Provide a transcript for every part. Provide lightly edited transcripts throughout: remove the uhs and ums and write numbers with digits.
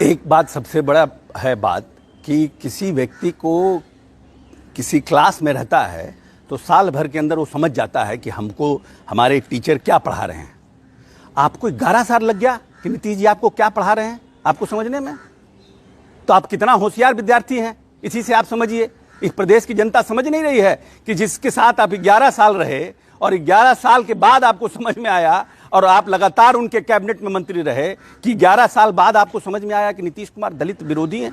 एक बात सबसे बड़ा है बात कि किसी व्यक्ति को किसी क्लास में रहता है तो साल भर के अंदर वो समझ जाता है कि हमको हमारे टीचर क्या पढ़ा रहे हैं। आपको 11 साल लग गया कि नीतीश जी आपको क्या पढ़ा रहे हैं आपको समझने में, तो आप कितना होशियार विद्यार्थी हैं इसी से आप समझिए। इस प्रदेश की जनता समझ नहीं रही है कि जिसके साथ आप 11 साल रहे और 11 साल के बाद आपको समझ में आया और आप लगातार उनके कैबिनेट में मंत्री रहे कि 11 साल बाद आपको समझ में आया कि नीतीश कुमार दलित विरोधी हैं।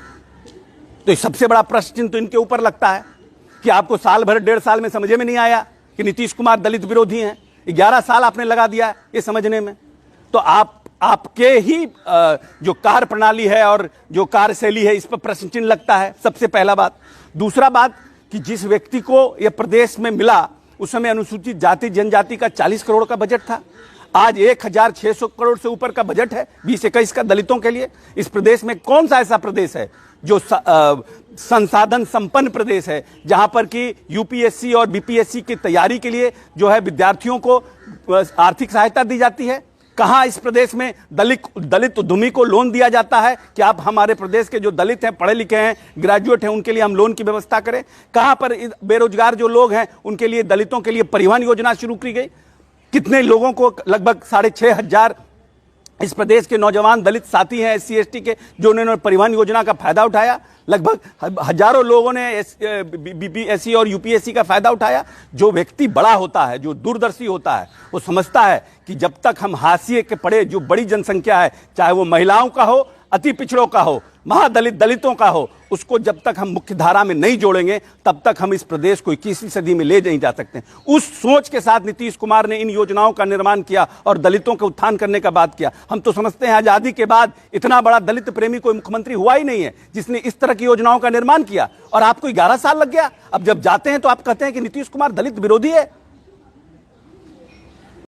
तो सबसे बड़ा प्रश्न चिन्ह तो इनके ऊपर लगता है कि आपको साल भर 1.5 साल में समझ में नहीं आया कि नीतीश कुमार दलित विरोधी हैं। 11 साल आपने लगा दिया ये समझने में। तो आपके ही जो कार्य प्रणाली है और जो कार्यशैली है इस पर प्रश्न चिन्ह लगता है, सबसे पहला बात। दूसरा बात कि जिस व्यक्ति को यह प्रदेश में मिला उस समय अनुसूचित जाति जनजाति का 40 करोड़ का बजट था, आज 1600 करोड़ से ऊपर का बजट है 2021 का दलितों के लिए। इस प्रदेश में कौन सा ऐसा प्रदेश है जो संसाधन संपन्न प्रदेश है जहां पर कि यूपीएससी और बीपीएससी की तैयारी के लिए जो है विद्यार्थियों को आर्थिक सहायता दी जाती है? कहां इस प्रदेश में दलित उद्यमी को लोन दिया जाता है कि आप हमारे प्रदेश के जो दलित हैं, पढ़े लिखे हैं, ग्रेजुएट हैं, उनके लिए हम लोन की व्यवस्था करें? कहां पर बेरोजगार जो लोग हैं उनके लिए, दलितों के लिए परिवहन योजना शुरू की गई? कितने लोगों को, लगभग 6,500 इस प्रदेश के नौजवान दलित साथी हैं SC ST के जो उन्होंने परिवहन योजना का फायदा उठाया। लगभग हजारों लोगों ने बीपीएससी और यूपीएससी का फायदा उठाया। जो व्यक्ति बड़ा होता है, जो दूरदर्शी होता है, वो समझता है कि जब तक हम हाशिए के पड़े जो बड़ी जनसंख्या है, चाहे वो महिलाओं का हो, अति पिछड़ों का हो, दलितों का हो, उसको जब तक हम मुख्य धारा में नहीं जोड़ेंगे तब तक हम इस प्रदेश को 21वीं सदी में ले नहीं जा सकते। उस सोच के साथ नीतीश कुमार ने इन योजनाओं का निर्माण किया और दलितों का उत्थान करने का बात किया। हम तो समझते हैं आजादी के बाद इतना बड़ा दलित प्रेमी कोई मुख्यमंत्री हुआ ही नहीं है जिसने इस तरह की योजनाओं का निर्माण किया। और आपको 11 साल लग गया। अब जब जाते हैं तो आप कहते हैं कि नीतीश कुमार दलित विरोधी है।